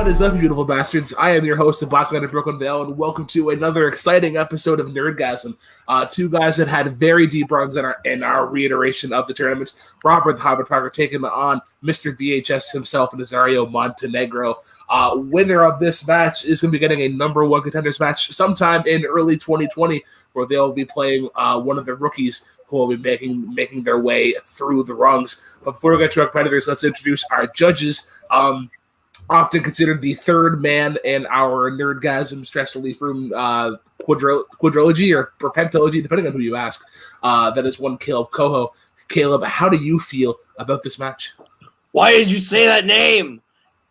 is up, you beautiful bastards? I am your host of Blackline of Brooklyn Vale, and welcome to another exciting episode of Nerdgasm. Two guys that had very deep runs in our reiteration of the tournament. Robert the Hobbit Parker taking on Mr. VHS himself, Nazario Montenegro. Winner of this match is going to be getting a number one contenders match sometime in early 2020, where they'll be playing one of the rookies who will be making their way through the rungs. But before we get to our competitors, let's introduce our judges. Often considered the third man in our Nerdgasm stress relief room quadrilogy or pentalogy, depending on who you ask. That is one Caleb Coho. Caleb, how do you feel about this match? Why did you say that name?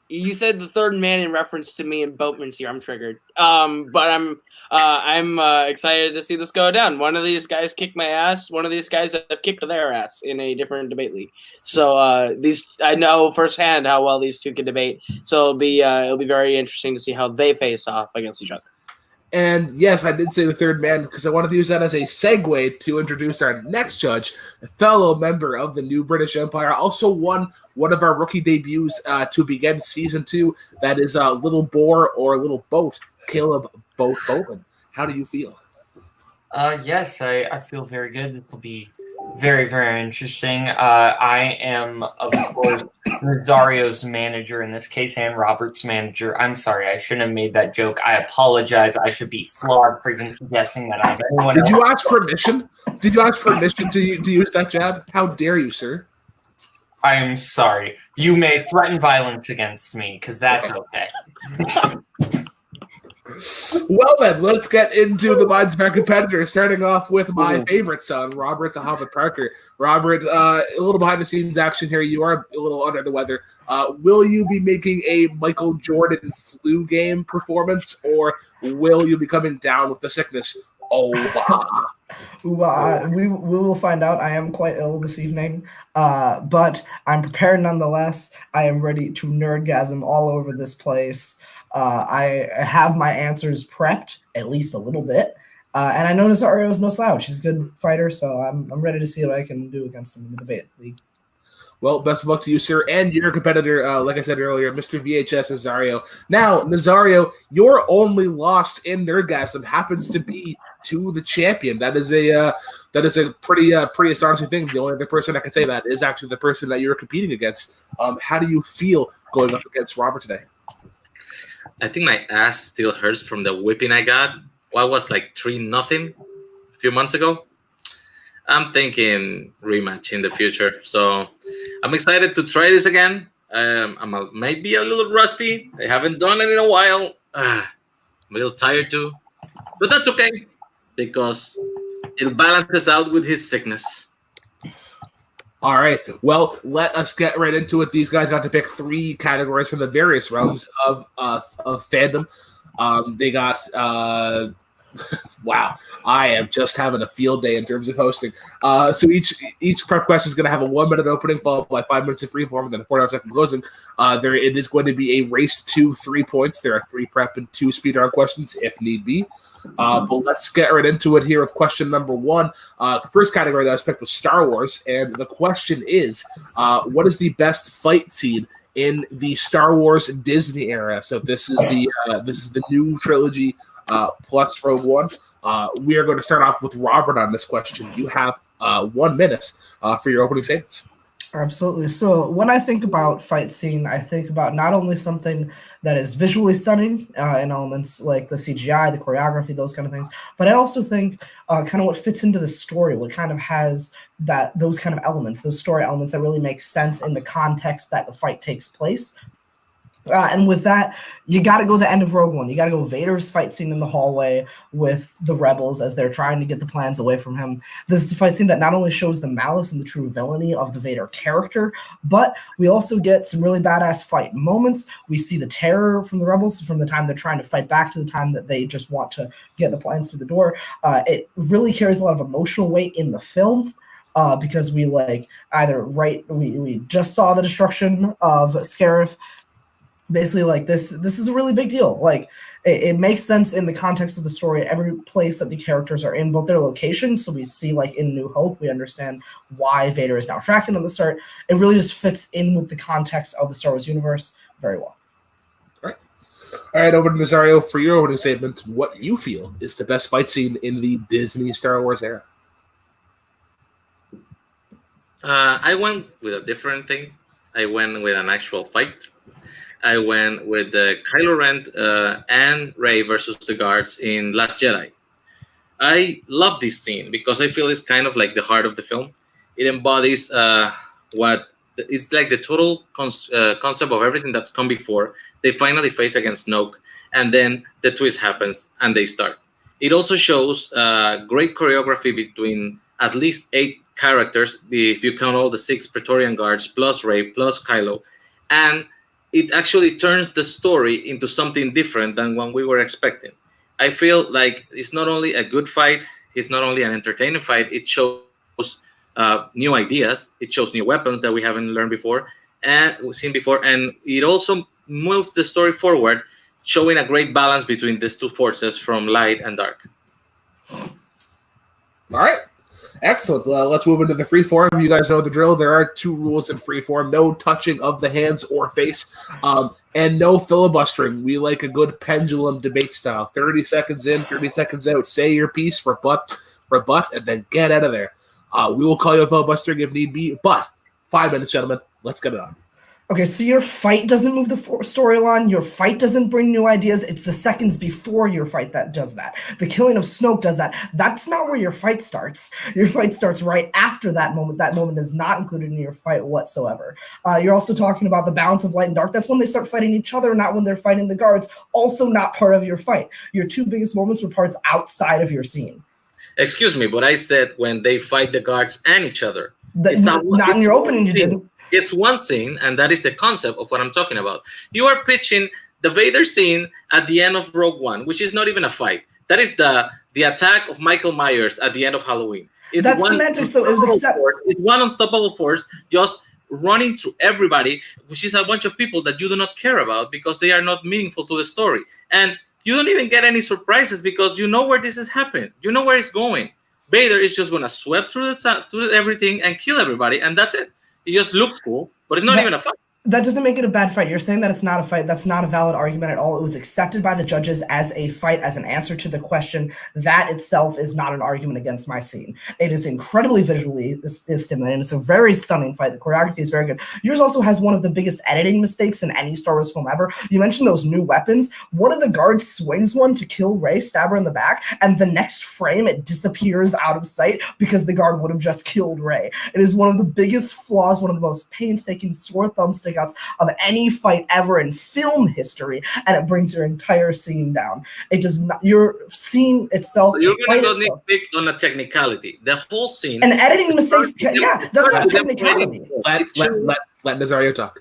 You said the third man in reference to me and Boatman's here. I'm triggered. But I'm excited to see this go down. One of these guys kicked my ass. One of these guys have kicked their ass in a different debate league. So I know firsthand how well these two can debate. So it'll be very interesting to see how they face off against each other. And yes, I did say the third man because I wanted to use that as a segue to introduce our next judge, a fellow member of the New British Empire, also won one of our rookie debuts to begin season 2. That is Little Boar or Little Boat, Caleb Boatman. How do you feel? Yes, I feel very good. This will be very, very interesting. I am, of course, Nazario's manager in this case and Robert's manager. I'm sorry, I shouldn't have made that joke. I apologize. I should be flawed for even guessing that I'm anyone else. Did you ask permission? Did you ask permission to use that jab? How dare you, sir? I am sorry. You may threaten violence against me, because that's okay. Well then, let's get into the minds of our competitors, starting off with my favorite son, Robert the Hobbit Parker. Robert, a little behind-the-scenes action here. You are a little under the weather. Will you be making a Michael Jordan flu game performance, or will you be coming down with the sickness? We will find out. I am quite ill this evening, but I'm prepared nonetheless. I am ready to nerdgasm all over this place. I have my answers prepped, at least a little bit. And I know Nazario is no slouch. He's a good fighter, so I'm ready to see what I can do against him in the debate league. Well, best of luck to you, sir, and your competitor, like I said earlier, Mr. VHS Nazario. Now, Nazario, your only loss in Nerdgasm happens to be to the champion. That is a pretty astonishing thing. The only other person that can say that is actually the person that you're competing against. How do you feel going up against Robert today? I think my ass still hurts from the whipping I got. Well, was like 3-0 a few months ago. I'm thinking rematch in the future. So I'm excited to try this again. Might be a little rusty. I haven't done it in a while. I'm a little tired too. But that's okay because it balances out with his sickness. All right. Well, let us get right into it. These guys got to pick 3 categories from the various realms of fandom. They got wow. I am just having a field day in terms of hosting. So each prep question is going to have a 1-minute opening followed by 5 minutes of freeform and then a 4.5-second closing. It is going to be a race to 3 points. There are 3 prep and 2 speedrun questions if need be. But let's get right into it here with question number 1. The first category that I was picked was Star Wars, and the question is, what is the best fight scene in the Star Wars Disney era? So this is the new trilogy plus Rogue One. We are going to start off with Robert on this question. You have 1 minute for your opening statements. Absolutely. So when I think about fight scene, I think about not only something that is visually stunning in elements like the CGI, the choreography, those kind of things, but I also think kind of what fits into the story, what kind of has those kind of elements, those story elements that really make sense in the context that the fight takes place. And with that, you got to go the end of Rogue One. You got to go Vader's fight scene in the hallway with the rebels as they're trying to get the plans away from him. This is a fight scene that not only shows the malice and the true villainy of the Vader character, but we also get some really badass fight moments. We see the terror from the rebels from the time they're trying to fight back to the time that they just want to get the plans through the door. It really carries a lot of emotional weight in the film. Because we we just saw the destruction of Scarif. Basically, like this is a really big deal. Like it makes sense in the context of the story. Every place that the characters are in, both their locations. So we see, like in New Hope, we understand why Vader is now tracking them at the start. It really just fits in with the context of the Star Wars universe very well. All right, All right, over to Nazario for your opening statement. What you feel is the best fight scene in the Disney Star Wars era? I went with a different thing. I went with an actual fight. I went with the Kylo Ren and Rey versus the guards in Last Jedi. I love this scene because I feel it's kind of like the heart of the film. It embodies what it's like the total concept of everything that's come before. They finally face against Snoke, and then the twist happens and they start. It also shows great choreography between at least 8 characters, if you count all the 6 Praetorian guards, plus Rey, plus Kylo. And it actually turns the story into something different than what we were expecting. I feel like it's not only a good fight, it's not only an entertaining fight, it shows new ideas, it shows new weapons that we haven't learned before and seen before, and it also moves the story forward, showing a great balance between these two forces from light and dark. All right. Excellent. Let's move into the freeform. You guys know the drill. There are 2 rules in freeform: no touching of the hands or face, and no filibustering. We like a good pendulum debate style. 30 seconds in, 30 seconds out. Say your piece, rebut, and then get out of there. We will call you a filibustering if need be, but 5 minutes, gentlemen. Let's get it on. Okay, so your fight doesn't move the storyline. Your fight doesn't bring new ideas. It's the seconds before your fight that does that. The killing of Snoke does that. That's not where your fight starts. Your fight starts right after that moment. That moment is not included in your fight whatsoever. You're also talking about the balance of light and dark. That's when they start fighting each other, not when they're fighting the guards. Also not part of your fight. Your 2 biggest moments were parts outside of your scene. Excuse me, but I said when they fight the guards and each other. Not in your opening, you didn't. It's one scene, and that is the concept of what I'm talking about. You are pitching the Vader scene at the end of Rogue One, which is not even a fight. That is the attack of Michael Myers at the end of Halloween. That's semantics, though. It's one unstoppable force just running through everybody, which is a bunch of people that you do not care about because they are not meaningful to the story. And you don't even get any surprises because you know where this is happening. You know where it's going. Vader is just going to sweep through everything and kill everybody, and that's it. It just looks cool, but it's not even a fight. That doesn't make it a bad fight. You're saying that it's not a fight. That's not a valid argument at all. It was accepted by the judges as a fight, as an answer to the question. That itself is not an argument against my scene. It is incredibly visually stimulating. It's a very stunning fight. The choreography is very good. Yours also has one of the biggest editing mistakes in any Star Wars film ever. You mentioned those new weapons. One of the guards swings one to kill Rey, stab her in the back, and the next frame it disappears out of sight because the guard would have just killed Rey. It is one of the biggest flaws, one of the most painstaking sore thumbstick of any fight ever in film history, and it brings your entire scene down. It does not. Your scene itself. So you're going to go nitpick on a technicality. The whole scene. And editing mistakes. Yeah, that's not technicality. Let Nazario talk.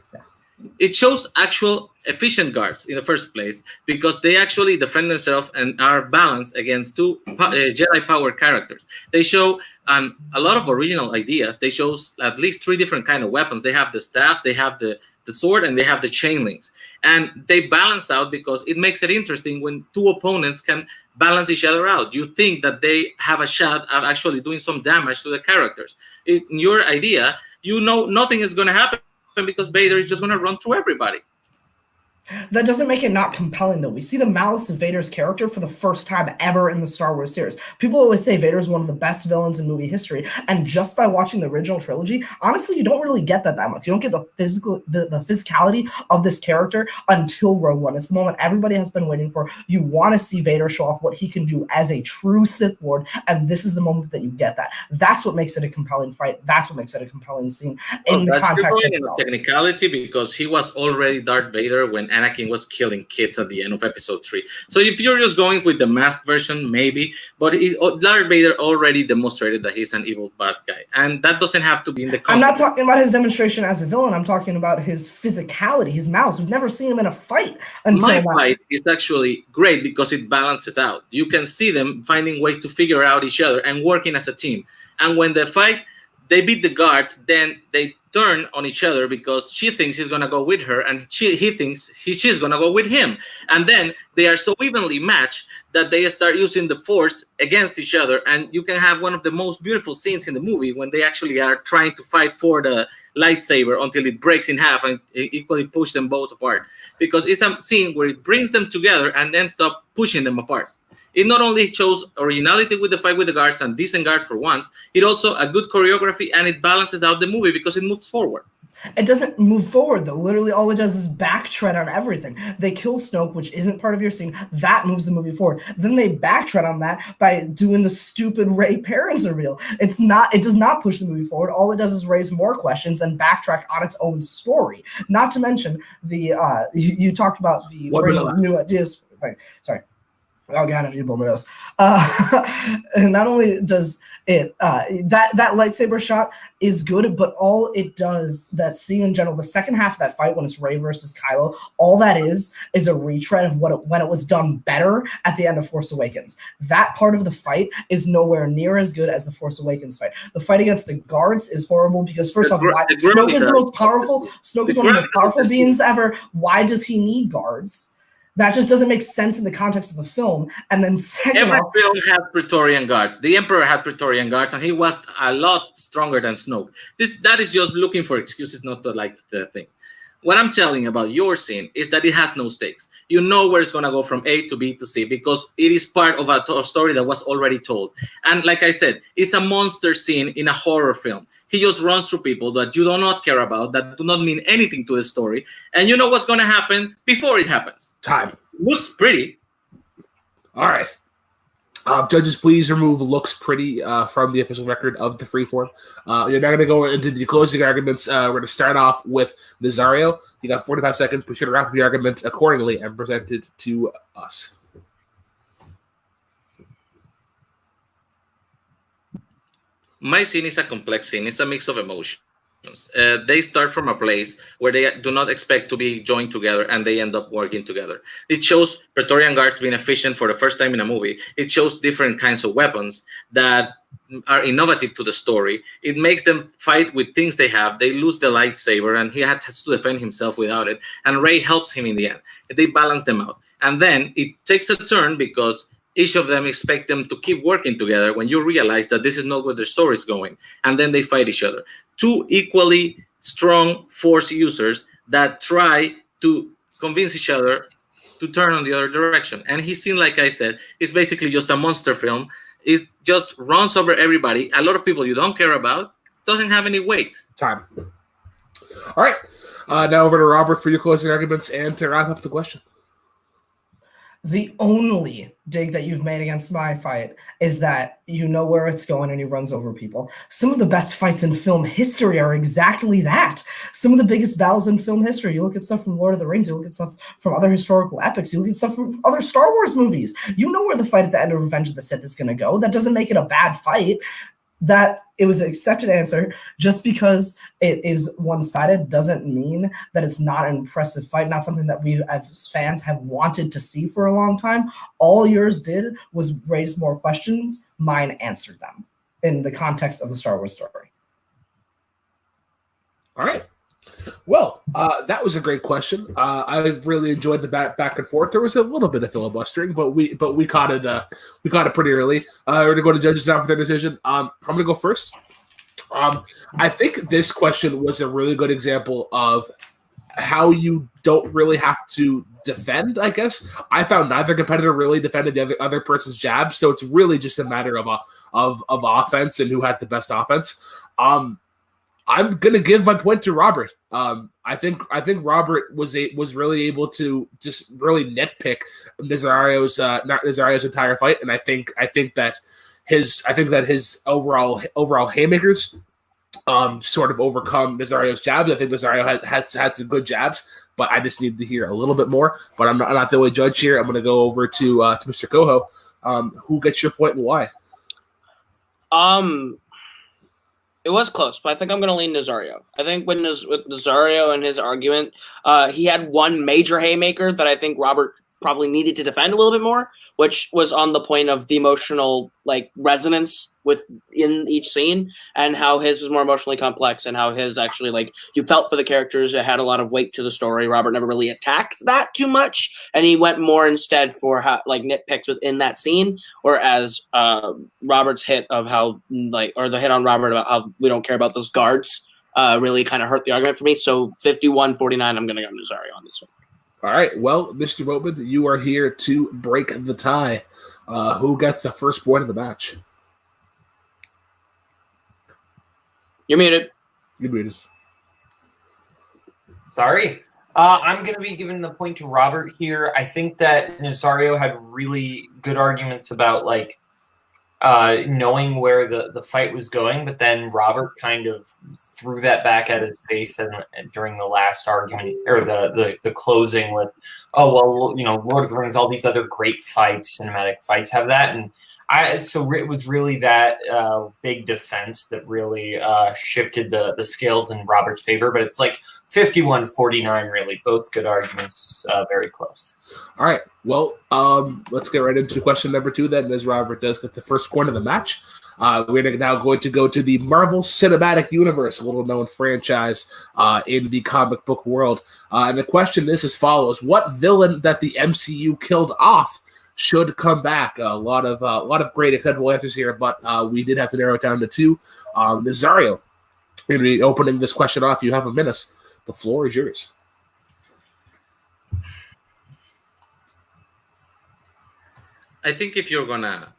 It shows actual efficient guards in the first place because they actually defend themselves and are balanced against 2 Jedi power characters. They show a lot of original ideas. They show at least 3 different kind of weapons. They have the staff, they have the sword, and they have the chain links. And they balance out because it makes it interesting when 2 opponents can balance each other out. You think that they have a shot of actually doing some damage to the characters. In your idea, you know nothing is going to happen because Vader is just going to run through everybody. That doesn't make it not compelling, though. We see the malice of Vader's character for the first time ever in the Star Wars series. People always say Vader is one of the best villains in movie history, and just by watching the original trilogy, honestly, you don't really get that much. You don't get the physicality of this character until Rogue One. It's the moment everybody has been waiting for. You want to see Vader show off what he can do as a true Sith Lord, and this is the moment that you get that. That's what makes it a compelling fight. That's what makes it a compelling scene in the context of the technicality, because he was already Darth Vader when Anakin was killing kids at the end of Episode 3. So if you're just going with the masked version, maybe, but Darth Vader already demonstrated that he's an evil bad guy, and that doesn't have to be in the concept. I'm not talking about his demonstration as a villain. I'm talking about his physicality, his malice. We've never seen him in a fight until my fight is actually great because it balances out. You can see them finding ways to figure out each other and working as a team. And when the fight they beat the guards, then they turn on each other because she thinks he's gonna go with her, and he thinks she's gonna go with him. And then they are so evenly matched that they start using the force against each other. And you can have one of the most beautiful scenes in the movie when they actually are trying to fight for the lightsaber until it breaks in half and equally push them both apart. Because it's a scene where it brings them together and then stop pushing them apart. It not only shows originality with the fight with the guards and decent guards for once, it also a good choreography, and it balances out the movie because it moves forward. It doesn't move forward, though. Literally, all it does is backtrack on everything. They kill Snoke, which isn't part of your scene. That moves the movie forward. Then they backtrack on that by doing the stupid Rey parents reveal. It's not. It does not push the movie forward. All it does is raise more questions and backtrack on its own story. Not to mention the you talked about the new ideas. Sorry. Oh god, I need to blow my nose. And not only does it that lightsaber shot is good, but all it does, that scene in general, the second half of that fight when it's Rey versus Kylo, all that is a retread of when it was done better at the end of Force Awakens. That part of the fight is nowhere near as good as the Force Awakens fight. The fight against the guards is horrible because first off, Snoke is the most powerful. Snoke is one of the most powerful beings ever. Why does he need guards? That just doesn't make sense in the context of the film. And then second every off, film has Praetorian guards. The Emperor had Praetorian guards, and he was a lot stronger than Snoke. That is just looking for excuses not to like the thing. What I'm telling about your scene is that it has no stakes. You know where it's going to go from A to B to C because it is part of a story that was already told. And like I said, it's a monster scene in a horror film. He just runs through people that you do not care about, that do not mean anything to the story. And you know what's going to happen before it happens. Time. Looks pretty. All right. Judges, please remove looks pretty from the official record of the freeform. You're now going to go into the closing arguments. We're going to start off with Nazario. You got 45 seconds. Be sure to wrap up the arguments accordingly and present it to us. My scene is a complex scene. It's a mix of emotions. They start from a place where they do not expect to be joined together, and they end up working together. It shows Praetorian guards being efficient for the first time in a movie. It shows different kinds of weapons that are innovative to the story. It makes them fight with things they have. They lose the lightsaber, and he has to defend himself without it. And Rey helps him in the end. They balance them out. And then it takes a turn because each of them expect them to keep working together when you realize that this is not where their story is going. And then they fight each other. Two equally strong force users that try to convince each other to turn on the other direction. And his scene, like I said, is basically just a monster film. It just runs over everybody. A lot of people you don't care about, doesn't have any weight. Time. All right. Now over to Robert for your closing arguments and to wrap up the question. The only dig that you've made against my fight is that you know where it's going and he runs over people. Some of the best fights in film history are exactly that. Some of the biggest battles in film history. You look at stuff from Lord of the Rings, you look at stuff from other historical epics, you look at stuff from other Star Wars movies. You know where the fight at the end of Revenge of the Sith is going to go. That doesn't make it a bad fight. That it was an accepted answer. Just because it is one-sided doesn't mean that it's not an impressive fight, not something that we as fans have wanted to see for a long time. All yours did was raise more questions. Mine answered them in the context of the Star Wars story. All right. Well, that was a great question. I've really enjoyed the back and forth. There was a little bit of filibustering, but we caught it. We caught it pretty early. We're gonna go to judges now for their decision. I'm gonna go first. I think this question was a really good example of how you don't really have to defend. I guess I found neither competitor really defended the other person's jab, so it's really just a matter of offense and who had the best offense. I'm gonna give my point to Robert. I think Robert was really able to just really nitpick Nazario's entire fight, and I think that his overall haymakers sort of overcome Nazario's jabs. I think Nazario had some good jabs, but I just need to hear a little bit more. But I'm not the only judge here. I'm gonna go over to Mr. Coho. Who gets your point and why? It was close, but I think I'm going to lean Nazario. I think with Nazario and his argument, he had one major haymaker that I think Robert probably needed to defend a little bit more, which was on the point of the emotional like resonance within each scene, and how his was more emotionally complex, and how his actually like you felt for the characters. It had a lot of weight to the story. Robert never really attacked that too much, and he went more instead for how, like nitpicks within that scene. Whereas Robert's hit of how like, or the hit on Robert about how we don't care about those guards really kind of hurt the argument for me. So 51-49, I'm going to go Nazario on this one. All right. Well, Mr. Boatman, you are here to break the tie. Who gets the first point of the match? You're muted. You're muted. Sorry. I'm going to be giving the point to Robert here. I think that Nazario had really good arguments about like knowing where the fight was going, but then Robert kind of threw that back at his face and during the last argument, or the closing with, oh, well, you know, Lord of the Rings, all these other great fights, cinematic fights have that. And so it was really that big defense that really shifted the scales in Robert's favor. But it's like 51-49, really. Both good arguments, very close. All right. Well, let's get right into question number 2 then, as Robert does get the first point of the match. We're now going to go to the Marvel Cinematic Universe, a little-known franchise in the comic book world. And the question is as follows. What villain that the MCU killed off should come back? A lot of great acceptable answers here, but we did have to narrow it down to 2. Nazario, in opening this question off, you have a minute. The floor is yours. I think if you're gonna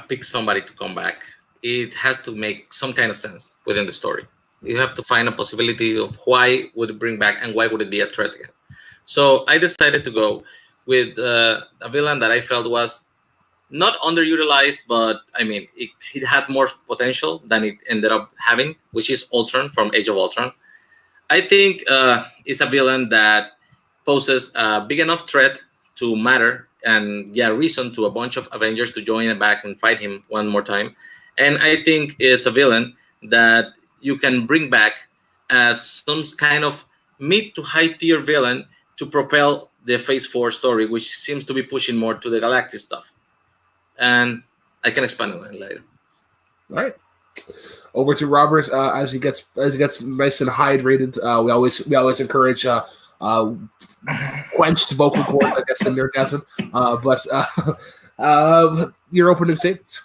pick somebody to come back, it has to make some kind of sense within the story. You have to find a possibility of why would it bring back and why would it be a threat again. So I decided to go with a villain that I felt was not underutilized, but I mean, it had more potential than it ended up having, which is Ultron from Age of Ultron. I think it's a villain that poses a big enough threat to matter and reason to a bunch of Avengers to join it back and fight him one more time. And I think it's a villain that you can bring back as some kind of mid to high tier villain to propel the Phase 4 story, which seems to be pushing more to the galactic stuff. And I can expand on that later. All right. Over to Robert as he gets nice and hydrated. We always encourage quenched vocal cords, I guess, in Nerdgasm. But your opening statements.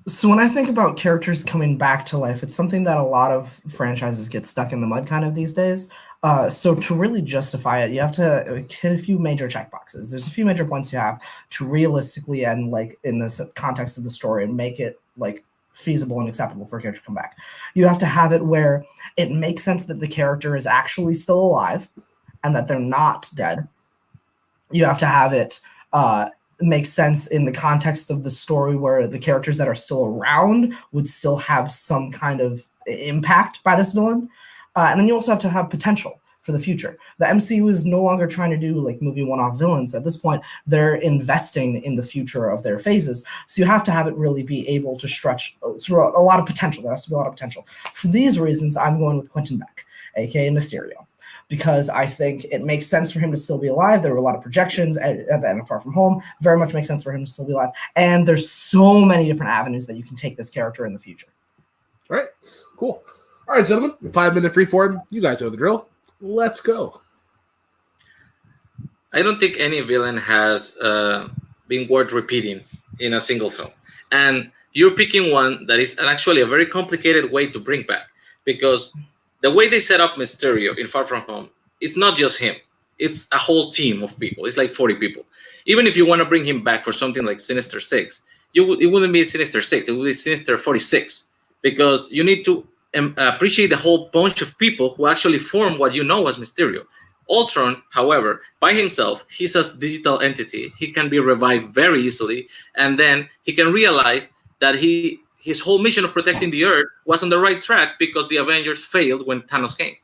So when I think about characters coming back to life, it's something that a lot of franchises get stuck in the mud kind of these days. So to really justify it, you have to hit a few major checkboxes. There's a few major points you have to realistically and like in the context of the story and make it like feasible and acceptable for a character to come back. You have to have it where it makes sense that the character is actually still alive and that they're not dead. You have to have it make sense in the context of the story where the characters that are still around would still have some kind of impact by this villain. And then you also have to have potential for the future. The MCU is no longer trying to do like movie one-off villains. At this point, they're investing in the future of their phases. So you have to have it really be able to stretch through a lot of potential. There has to be a lot of potential. For these reasons, I'm going with Quentin Beck, aka Mysterio, because I think it makes sense for him to still be alive. There were a lot of projections at the end of Far From Home. Very much makes sense for him to still be alive. And there's so many different avenues that you can take this character in the future. All right, cool. All right, gentlemen, 5-minute freeform. You guys know the drill. Let's go. I don't think any villain has been worth repeating in a single film. And you're picking one that is actually a very complicated way to bring back, because the way they set up Mysterio in Far From Home, it's not just him. It's a whole team of people. It's like 40 people. Even if you want to bring him back for something like Sinister Six, it wouldn't be Sinister Six. It would be Sinister 46, because you need to appreciate the whole bunch of people who actually form what you know as Mysterio. Ultron, however, by himself, he's a digital entity. He can be revived very easily, and then he can realize that his whole mission of protecting the Earth was on the right track because the Avengers failed when Thanos came.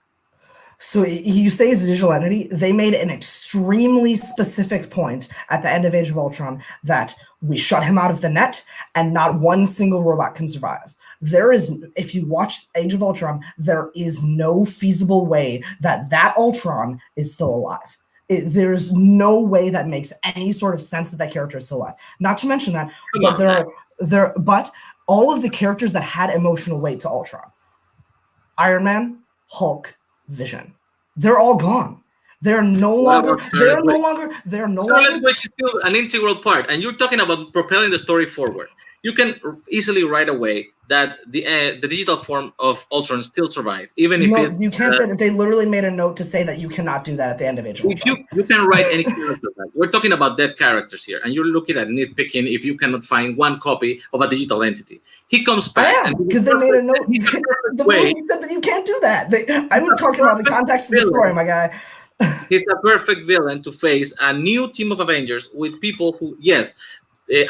So you say he's a digital entity. They made an extremely specific point at the end of Age of Ultron that we shut him out of the net and not one single robot can survive. There is, if you watch Age of Ultron, there is no feasible way that Ultron is still alive. there's no way that makes any sort of sense that character is still alive. Not to mention that, but all of the characters that had emotional weight to Ultron, Iron Man, Hulk, Vision, they're all gone. They're no longer. Scarlet Witch is still an integral part, and you're talking about propelling the story forward. You can easily write away that the digital form of Ultron still survive, even if it's... You can't say that. They literally made a note to say that you cannot do that at the end of Age of Ultron. You can write any character back. We're talking about dead characters here, and you're looking at nitpicking if you cannot find one copy of a digital entity. He comes back. Because they made a note. The movie said that you can't do that. I'm talking about the context of the story, my guy. He's a perfect villain to face a new team of Avengers with people who, yes,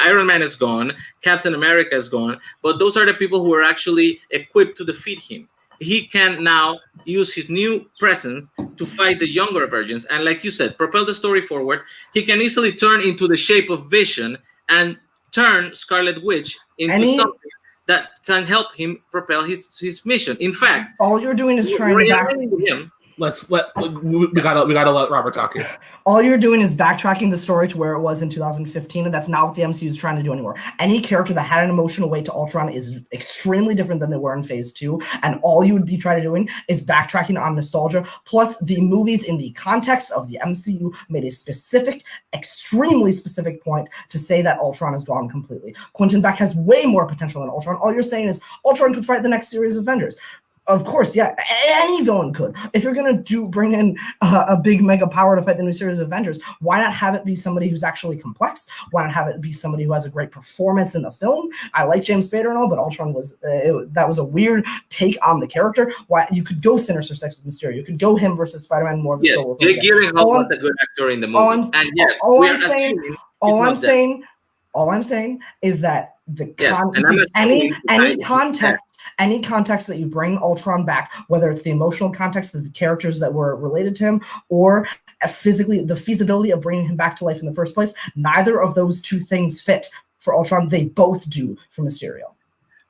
Iron Man is gone, Captain America is gone, but those are the people who are actually equipped to defeat him. He can now use his new presence to fight the younger versions, and like you said, propel the story forward. He can easily turn into the shape of Vision and turn Scarlet Witch into something that can help him propel his mission. In fact, all you're doing is trying to back him. We gotta let Robert talk here. All you're doing is backtracking the story to where it was in 2015, and that's not what the MCU is trying to do anymore. Any character that had an emotional weight to Ultron is extremely different than they were in Phase 2, and all you would be trying to doing is backtracking on nostalgia. Plus, the movies in the context of the MCU made a specific, extremely specific point to say that Ultron is gone completely. Quentin Beck has way more potential than Ultron. All you're saying is Ultron could fight the next series of Avengers. Of course, yeah, any villain could. If you're gonna bring in a big mega power to fight the new series of Avengers, why not have it be somebody who's actually complex? Why not have it be somebody who has a great performance in the film? I like James Spader and all, but Ultron was that was a weird take on the character. Why you could go Sinister Six with Mysterio, you could go him versus Spider-Man more of a solo. Jake Gyllenhaal was a good actor in the movie, all I'm saying is that any context that you bring Ultron back, whether it's the emotional context of the characters that were related to him, or physically the feasibility of bringing him back to life in the first place, neither of those two things fit for Ultron. They both do for Mysterio.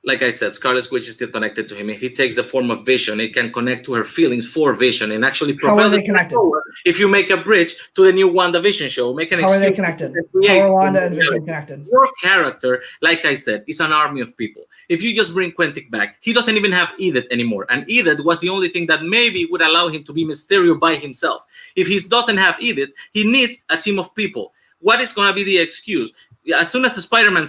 Like I said, Scarlet Witch is still connected to him. If he takes the form of Vision, it can connect to her feelings for Vision and actually propel. How are they connected? If you make a bridge to the new WandaVision show, make an How are they connected? How are Wanda and Vision connected? Your character, like I said, is an army of people. If you just bring Quentin back, he doesn't even have Edith anymore. And Edith was the only thing that maybe would allow him to be Mysterio by himself. If he doesn't have Edith, he needs a team of people. What is going to be the excuse? As soon as Spider-Man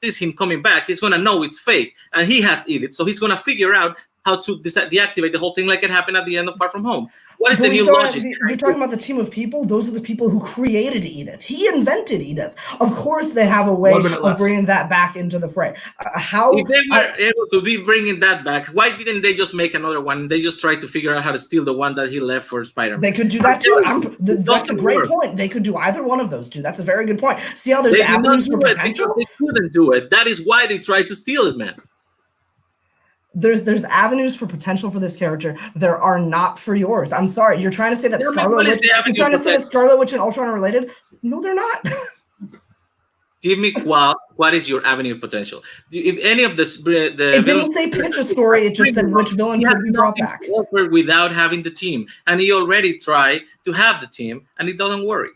sees him coming back, he's going to know it's fake. And he has Edith. So he's going to figure out how to deactivate the whole thing like it happened at the end of Far From Home. What is the new logic? You're talking about the team of people? Those are the people who created Edith. He invented Edith. Of course they have a way of bringing that back into the fray. If they were able to be bringing that back, why didn't they just make another one? They just tried to figure out how to steal the one that he left for Spider-Man. They could do that too. That's a great point. They could do either one of those two. That's a very good point. See how there's avenues for potential? They couldn't do it. That is why they tried to steal it, man. There's avenues for potential for this character. There are not for yours. I'm sorry. You're trying to say that Scarlet Witch and Ultron are related? No, they're not. Give me what is your avenue of potential? If any of it didn't say pitch a story. It just said which villain could be brought back. Without having the team, and he already tried to have the team, and it doesn't work.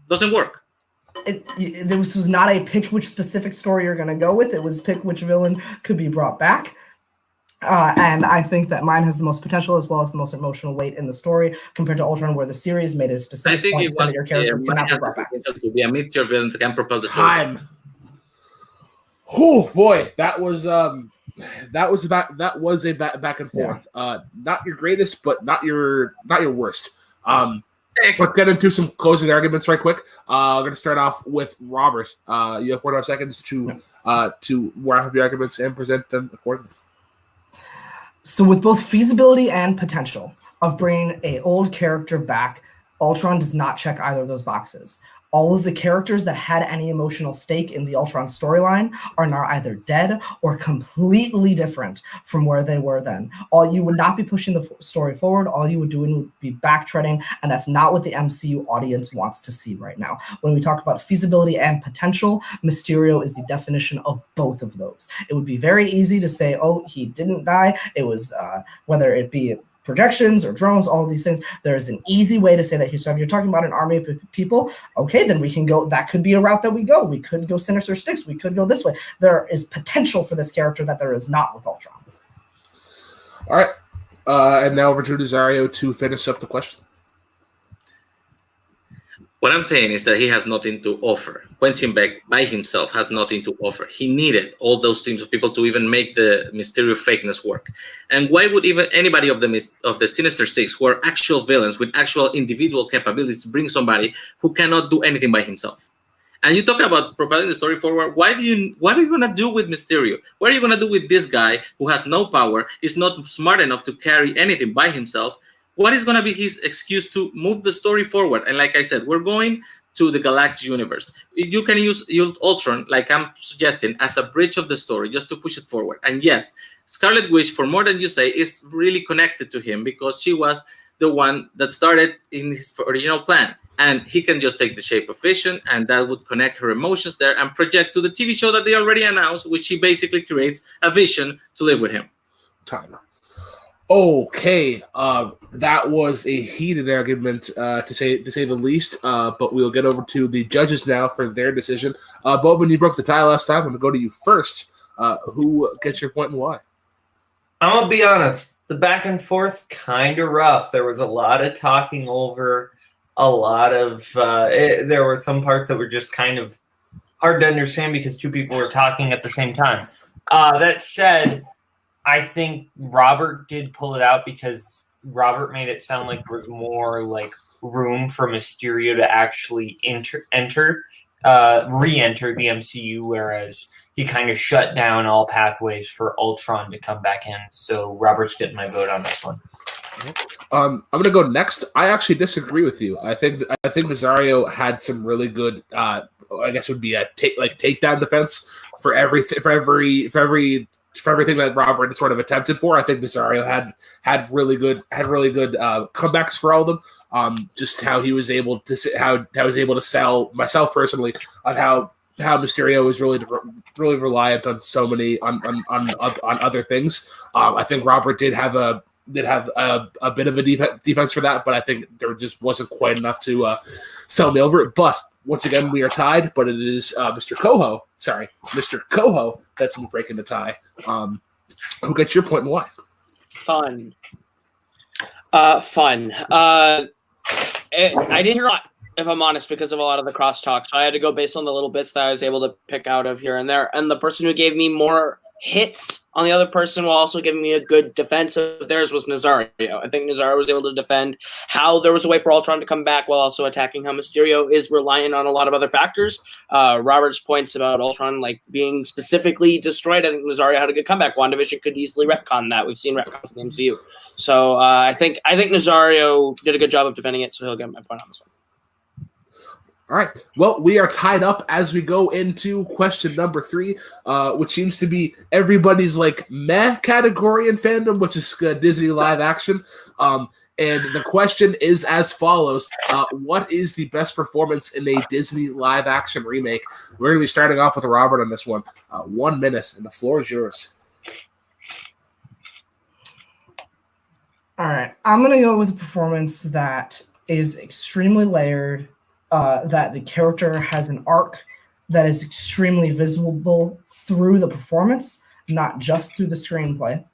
This was not a pitch which specific story you're going to go with. It was pick which villain could be brought back. And I think that mine has the most potential as well as the most emotional weight in the story compared to Ultron, where the series made a specific point that your character cannot be brought back. To be a mid-tier villain that can propel the story. Oh boy, that was a back and forth. Yeah. Not your greatest, but not your worst. Let's get into some closing arguments right quick. We're going to start off with Robert. You have 45 seconds to wrap up your arguments and present them accordingly. So with both feasibility and potential of bringing an old character back, Ultron does not check either of those boxes. All of the characters that had any emotional stake in the Ultron storyline are now either dead or completely different from where they were then. You would not be pushing the story forward. All you would do would be backtreading, and that's not what the MCU audience wants to see right now. When we talk about feasibility and potential, Mysterio is the definition of both of those. It would be very easy to say, oh, he didn't die. It was whether it be projections or drones, all of these things. There is an easy way to say that he's. So if you're talking about an army of people, okay, then we can go. That could be a route that we go. We could go Sinister Six. We could go this way. There is potential for this character that there is not with Ultron. All right, and now over to Nazario to finish up the question. What I'm saying is that he has nothing to offer. Quentin Beck by himself has nothing to offer. He needed all those teams of people to even make the Mysterio fakeness work. And why would even anybody of the Sinister Six, who are actual villains with actual individual capabilities, bring somebody who cannot do anything by himself? And you talk about propelling the story forward. What are you gonna do with Mysterio? What are you gonna do with this guy who has no power, is not smart enough to carry anything by himself? What is going to be his excuse to move the story forward? And like I said, we're going to the Galactic universe. You can use Ultron, like I'm suggesting, as a bridge of the story, just to push it forward. And yes, Scarlet Witch, for more than you say, is really connected to him because she was the one that started in his original plan. And he can just take the shape of Vision, and that would connect her emotions there and project to the TV show that they already announced, which he basically creates a Vision to live with him. Timer. Okay, that was a heated argument to say the least. But we'll get over to the judges now for their decision. Bowman, you broke the tie last time. I'm going to go to you first. Who gets your point and why? I'm going to be honest. The back and forth kind of rough. There was a lot of talking over, a lot of there were some parts that were just kind of hard to understand because two people were talking at the same time. That said, I think Robert did pull it out because Robert made it sound like there was more like room for Mysterio to actually re-enter the MCU, whereas he kind of shut down all pathways for Ultron to come back in. So Robert's getting my vote on this one. I'm going to go next. I actually disagree with you. I think Nazario had some really good. I guess would be a takedown defense for everything that Robert sort of attempted for. I think Nazario had really good comebacks for all of them. Just how he was able to sell myself personally on how Mysterio is really reliant on so many on other things. I think Robert did have a bit of a defense for that, but I think there just wasn't quite enough to sell me over it. But once again, we are tied, but it is Mr. Coho that's me breaking the tie. Who gets your point and why? Fun. I didn't hear a lot, if I'm honest, because of a lot of the crosstalk. So I had to go based on the little bits that I was able to pick out of here and there. And the person who gave me more hits on the other person while also giving me a good defense of theirs was Nazario. I think Nazario was able to defend how there was a way for Ultron to come back while also attacking how Mysterio is reliant on a lot of other factors. Robert's points about Ultron being specifically destroyed, I think Nazario had a good comeback. WandaVision could easily retcon that. We've seen retcons in the MCU. So I think Nazario did a good job of defending it, so he'll get my point on this one. All right. Well, we are tied up as we go into question number 3, which seems to be everybody's meh category in fandom, which is Disney live action. And the question is as follows. What is the best performance in a Disney live action remake? We're going to be starting off with Robert on this one. 1 minute, and the floor is yours. All right. I'm going to go with a performance that is extremely layered, that the character has an arc that is extremely visible through the performance, not just through the screenplay,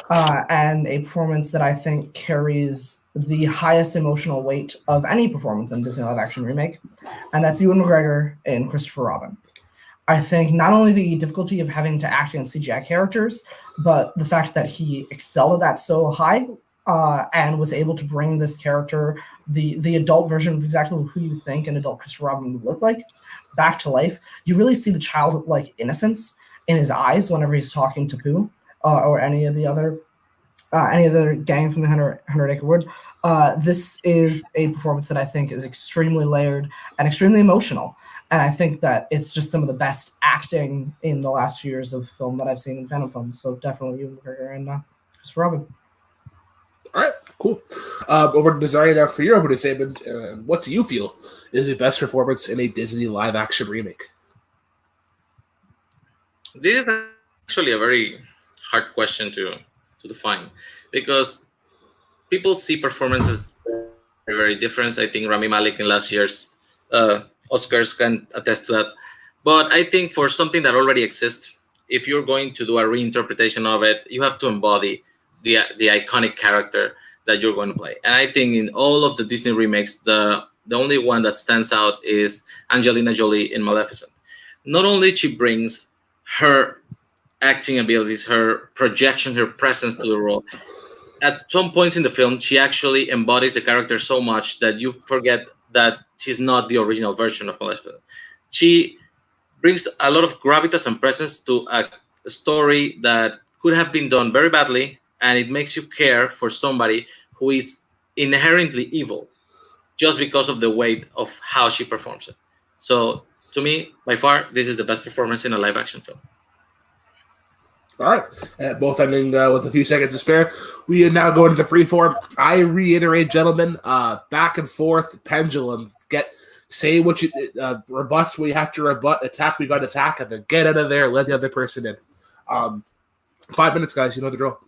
and a performance that I think carries the highest emotional weight of any performance in a Disney live-action remake, and that's Ewan McGregor and Christopher Robin. I think not only the difficulty of having to act against CGI characters, but the fact that he excelled at that so high and was able to bring this character, the adult version of exactly who you think an adult Christopher Robin would look like, back to life. You really see the childlike innocence in his eyes whenever he's talking to Pooh or any of the other gang from the 100 Acre Wood. This is a performance that I think is extremely layered and extremely emotional. And I think that it's just some of the best acting in the last few years of film that I've seen in Fandom films. So definitely Ewan McGregor and Christopher Robin. All right, cool. Over to Nazario now for your opening statement. What do you feel is the best performance in a Disney live-action remake? This is actually a very hard question to define because people see performances very, very different. I think Rami Malek in last year's Oscars can attest to that. But I think for something that already exists, if you're going to do a reinterpretation of it, you have to embody the iconic character that you're going to play. And I think in all of the Disney remakes, the only one that stands out is Angelina Jolie in Maleficent. Not only she brings her acting abilities, her projection, her presence to the role. At some points in the film, she actually embodies the character so much that you forget that she's not the original version of Maleficent. She brings a lot of gravitas and presence to a story that could have been done very badly, and it makes you care for somebody who is inherently evil just because of the weight of how she performs it. So, to me, by far, this is the best performance in a live-action film. All right. Both ending with a few seconds to spare. We now go into the freeform. I reiterate, gentlemen, back and forth, pendulum. Say what you rebut what you have to rebut, attack we got to attack, and then get out of there, let the other person in. 5 minutes, guys. You know the drill.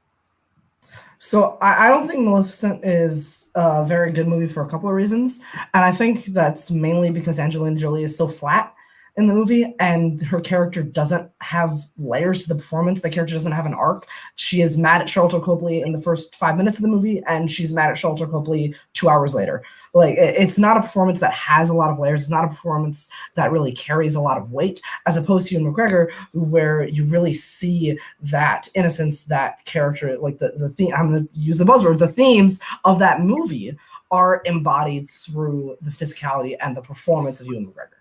So I don't think Maleficent is a very good movie for a couple of reasons. And I think that's mainly because Angelina Jolie is so flat in the movie, and her character doesn't have layers to the performance. The character doesn't have an arc. She is mad at Charlotte Copley in the first 5 minutes of the movie, and she's mad at Charlotte Copley 2 hours later. Like, it's not a performance that has a lot of layers. It's not a performance that really carries a lot of weight, as opposed to Ewan McGregor, where you really see that innocence, that character, like the theme. I'm going to use the buzzword. The themes of that movie are embodied through the physicality and the performance of Ewan McGregor.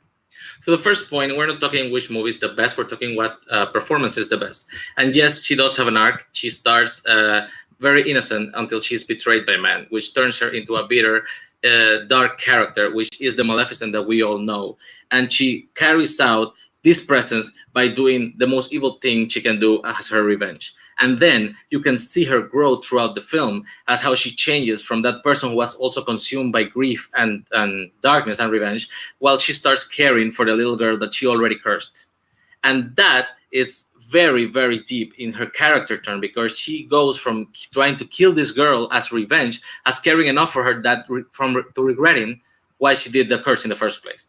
So the first point, we're not talking which movie is the best. We're talking what performance is the best. And yes, she does have an arc. She starts very innocent until she's betrayed by man, which turns her into a bitter, dark character, which is the Maleficent that we all know. And she carries out this presence by doing the most evil thing she can do as her revenge. And then you can see her grow throughout the film as how she changes from that person who was also consumed by grief and darkness and revenge, while she starts caring for the little girl that she already cursed. And that is very, very deep in her character turn, because she goes from trying to kill this girl as revenge, as caring enough for her that to regretting why she did the curse in the first place.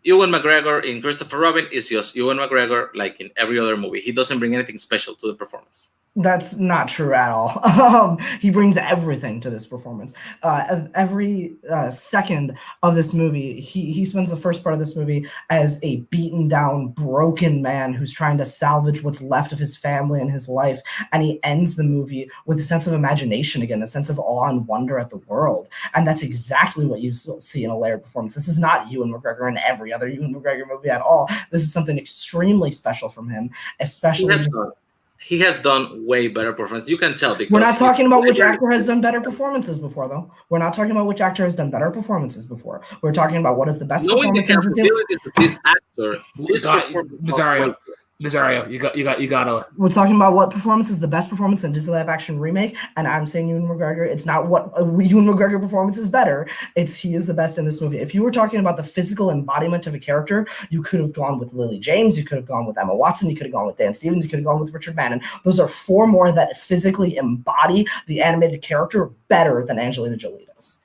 Ewan McGregor in Christopher Robin is just Ewan McGregor, like in every other movie. He doesn't bring anything special to the performance. That's not true at all. He brings everything to this performance. Every second of this movie, he spends the first part of this movie as a beaten down, broken man who's trying to salvage what's left of his family and his life. And he ends the movie with a sense of imagination again, a sense of awe and wonder at the world. And that's exactly what you see in a layered performance. This is not Ewan McGregor in every other Ewan McGregor movie at all. This is something extremely special from him, especially... He has done way better performance. You can tell, because we're not talking about which actor has done better performances before, though. We're not talking about which actor has done better performances before. We're talking about what is the best performance. Knowing the capabilities of this actor, Nazario, you gotta. We're talking about what performance is the best performance in Disney live action remake, and I'm saying Ewan McGregor. It's not what Ewan McGregor performance is better. It's he is the best in this movie. If you were talking about the physical embodiment of a character, you could have gone with Lily James, you could have gone with Emma Watson, you could have gone with Dan Stevens, you could have gone with Richard Madden. Those are 4 more that physically embody the animated character better than Angelina Jolie does.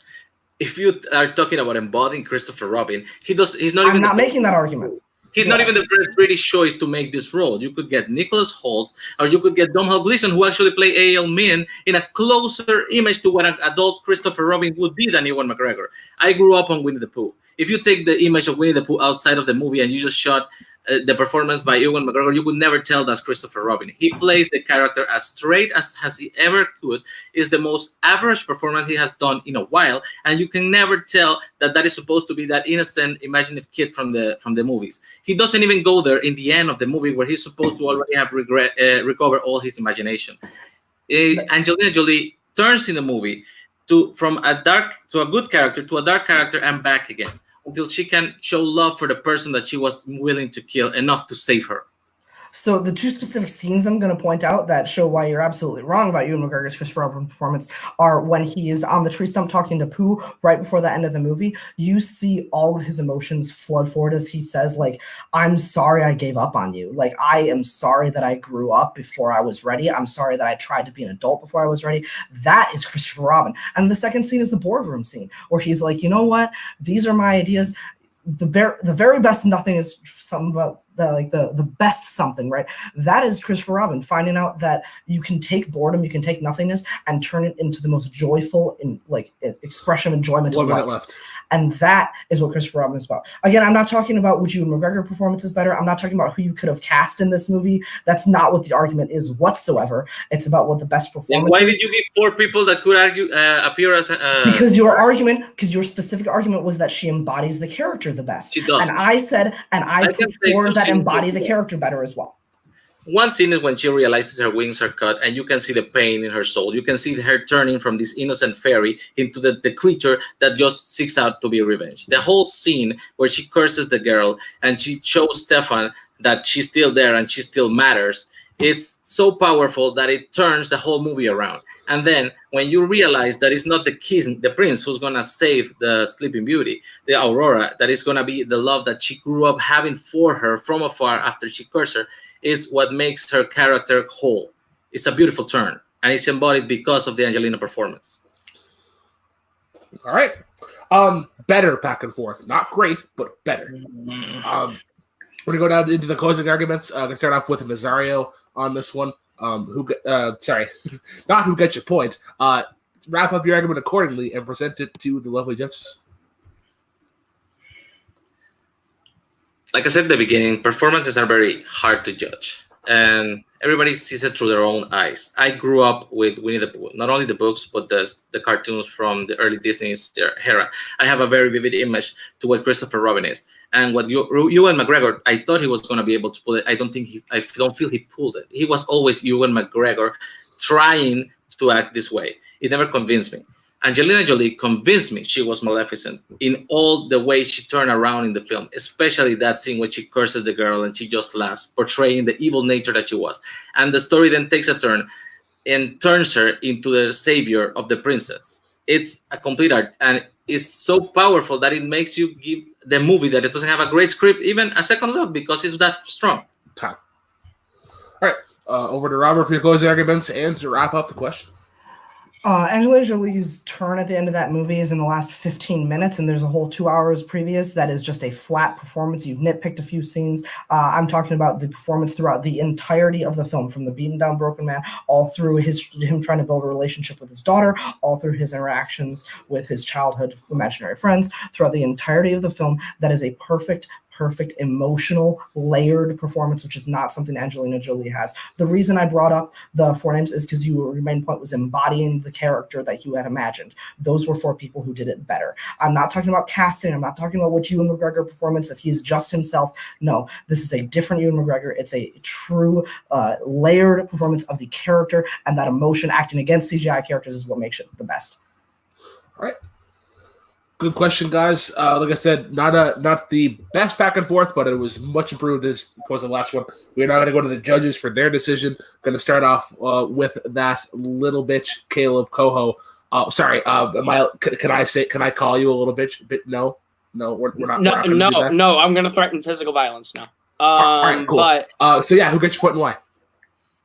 If you are talking about embodying Christopher Robin, he's not. I'm not making that argument. He's not even the best British choice to make this role. You could get Nicholas Hoult, or you could get Domhnall Gleeson, who actually played A.L. Min in a closer image to what an adult Christopher Robin would be than Ewan McGregor. I grew up on Winnie the Pooh. If you take the image of Winnie the Pooh outside of the movie and you just shot the performance by Ewan McGregor, you could never tell that's Christopher Robin. He plays the character as straight as he ever could. Is the most average performance he has done in a while, and you can never tell that is supposed to be that innocent, imaginative kid from the movies. He doesn't even go there in the end of the movie, where he's supposed to already have recovered all his imagination. Angelina Jolie turns in the movie from a good character to a dark character and back again, until she can show love for the person that she was willing to kill enough to save her. So the two specific scenes I'm going to point out that show why you're absolutely wrong about Ewan McGregor's Christopher Robin performance are when he is on the tree stump talking to Pooh right before the end of the movie. You see all of his emotions flood forward as he says, like, I'm sorry I gave up on you. Like, I am sorry that I grew up before I was ready. I'm sorry that I tried to be an adult before I was ready. That is Christopher Robin. And the second scene is the boardroom scene where he's like, you know what? These are my ideas. The very best nothing is something about the best something, right? That is Christopher Robin finding out that you can take boredom, you can take nothingness, and turn it into the most joyful expression of enjoyment of life. Left. And that is what Christopher Robin is about. Again, I'm not talking about which Ewan McGregor performance is better. I'm not talking about who you could have cast in this movie. That's not what the argument is whatsoever. It's about what the best performance. And why did you give 4 people that could appear as? Because your specific argument was that she embodies the character the best. She does. And I put forward that embody the character better as well. One scene is when she realizes her wings are cut, and you can see the pain in her soul. You can see her turning from this innocent fairy into the creature that just seeks out to be revenged. The whole scene where she curses the girl and she shows Stefan that she's still there and she still matters, it's so powerful that it turns the whole movie around. And then when you realize that it's not the king, the prince, who's going to save the Sleeping Beauty, the Aurora, that is going to be the love that she grew up having for her from afar after she cursed her, is what makes her character whole. It's a beautiful turn, and it's embodied because of the Angelina performance. All right. Better back and forth. Not great, but better. We're going to go down into the closing arguments. I'm going to start off with Nazario on this one. Not who gets your point. Wrap up your argument accordingly and present it to the lovely judges. Like I said at the beginning, performances are very hard to judge, and everybody sees it through their own eyes. I grew up with Winnie the Pooh, not only the books, but the cartoons from the early Disney's era. I have a very vivid image to what Christopher Robin is. And what Ewan McGregor, I thought he was going to be able to pull it. I don't feel he pulled it. He was always Ewan McGregor trying to act this way. It never convinced me. Angelina Jolie convinced me she was Maleficent in all the way she turned around in the film, especially that scene when she curses the girl and she just laughs, portraying the evil nature that she was. And the story then takes a turn and turns her into the savior of the princess. It's a complete art, and it's so powerful that it makes you give the movie that it doesn't have a great script even a second look because it's that strong. Time. All right, over to Robert for your closing arguments and to wrap up the question. Angelina Jolie's turn at the end of that movie is in the last 15 minutes, and there's a whole 2 hours previous that is just a flat performance. You've nitpicked a few scenes. I'm talking about the performance throughout the entirety of the film, from the beaten down broken man, all through him trying to build a relationship with his daughter, all through his interactions with his childhood imaginary friends, throughout the entirety of the film. That is a perfect emotional layered performance, which is not something Angelina Jolie has. The reason I brought up the 4 names is because your main point was embodying the character that you had imagined. Those were 4 people who did it better. I'm not talking about casting. I'm not talking about what Ewan McGregor performance, if he's just himself. No, this is a different Ewan McGregor. It's a true layered performance of the character, and that emotion acting against CGI characters is what makes it the best. All right. Good question, guys. Like I said, not the best back and forth, but it was much improved as opposed to the last one. We're now going to go to the judges for their decision. Going to start off with that little bitch, Caleb Coho. Sorry, can I call you a little bitch? No, we're not. No. I'm going to threaten physical violence now. All right, cool. But so yeah, who gets your point and why?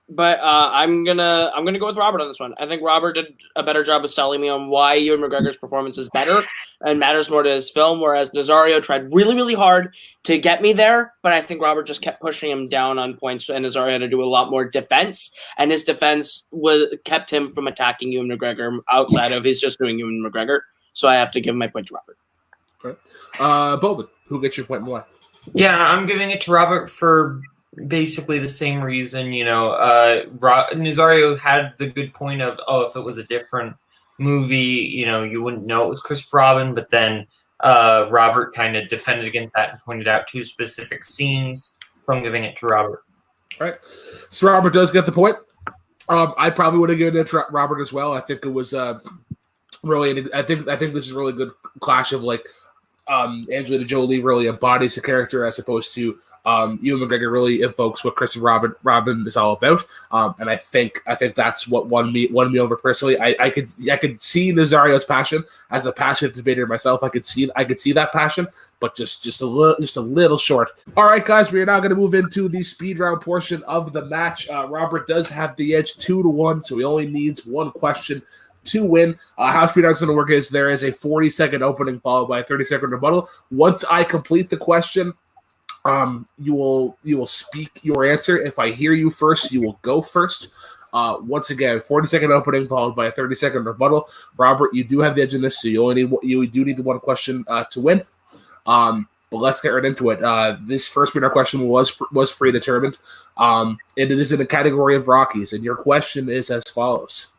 But I'm gonna go with Robert on this one. I think Robert did a better job of selling me on why Ewan McGregor's performance is better and matters more to his film, whereas Nazario tried really, really hard to get me there. But I think Robert just kept pushing him down on points, and Nazario had to do a lot more defense, and his defense kept him from attacking Ewan McGregor outside of he's just doing Ewan McGregor. So I have to give my point to Robert. Okay. Bowman, who gets your point and why? Yeah, I'm giving it to Robert for basically the same reason. Nazario had the good point of, if it was a different movie, you wouldn't know it was Christopher Robin, but then Robert kind of defended against that and pointed out 2 specific scenes, so I'm giving it to Robert. All right. So Robert does get the point. I probably would have given it to Robert as well. I think it was really, I think this is a really good clash of Angelina Jolie really embodies the character as opposed to Ewan McGregor really evokes what Christopher Robin is all about, and I think that's what won me over personally. I could see Nazario's passion as a passionate debater myself. I could see that passion, but just a little short. All right, guys, we are now going to move into the speed round portion of the match. Robert does have the edge 2-1, so he only needs one question to win. How speed round's going to work is there is a 40-second opening followed by a 30-second rebuttal. Once I complete the question, you will speak your answer. If I hear you first, you will go first. Once again, 40-second opening followed by a 30-second rebuttal. Robert, you do have the edge in this, so you do need the one question to win. But let's get right into it. This first speed round question was predetermined. And it is in the category of Rockies, and your question is as follows.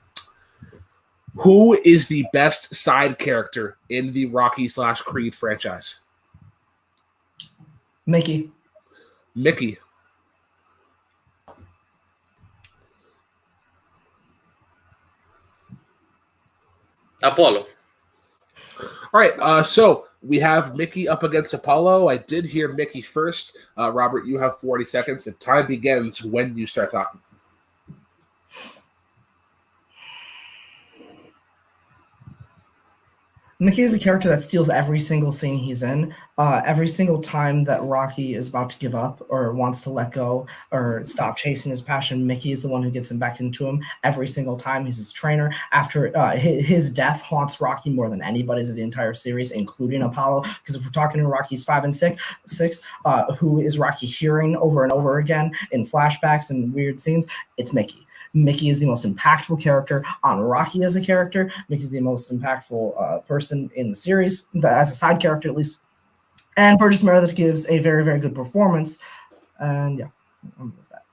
Who is the best side character in the Rocky/Creed franchise? Mickey. Apollo. All right, so we have Mickey up against Apollo. I did hear Mickey first. Robert, you have 40 seconds, and time begins when you start talking. Mickey is a character that steals every single scene he's in. Every single time that Rocky is about to give up or wants to let go or stop chasing his passion, Mickey is the one who gets him back into him every single time. He's his trainer. After his death haunts Rocky more than anybody's of the entire series, including Apollo. Because if we're talking to Rockies 5 and 6, who is Rocky hearing over and over again in flashbacks and weird scenes, it's Mickey. Mickey is the most impactful character on Rocky as a character. Mickey's the most impactful person in the series, as a side character at least. And Burgess Meredith gives a very, very good performance. And yeah, I'm with that.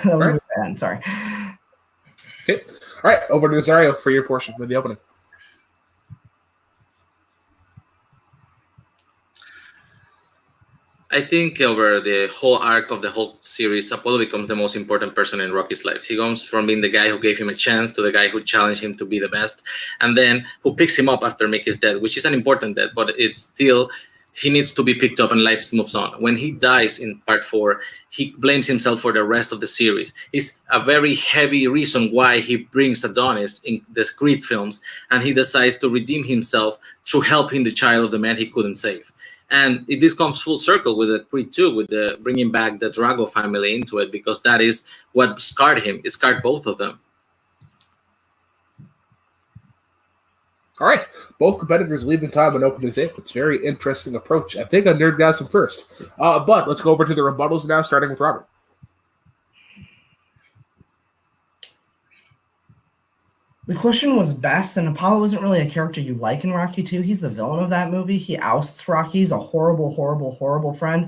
That was a good end, sorry. Okay. All right, over to Nazario for your portion with the opening. I think over the whole arc of the whole series, Apollo becomes the most important person in Rocky's life. He goes from being the guy who gave him a chance to the guy who challenged him to be the best, and then who picks him up after Mickey's death, which is an important death, but it's still, he needs to be picked up and life moves on. When he dies in part 4, he blames himself for the rest of the series. It's a very heavy reason why he brings Adonis in the Creed films, and he decides to redeem himself through helping the child of the man he couldn't save. And this comes full circle with the Creed 2, with the bringing back the Drago family into it, because that is what scarred him. It scarred both of them. All right, both competitors leaving time on opening safe. It's a very interesting approach. I think I Nerdgasm first. But let's go over to the rebuttals now, starting with Robert. The question was best, and Apollo isn't really a character you like in Rocky 2. He's the villain of that movie. He ousts Rocky. He's a horrible, horrible, horrible friend.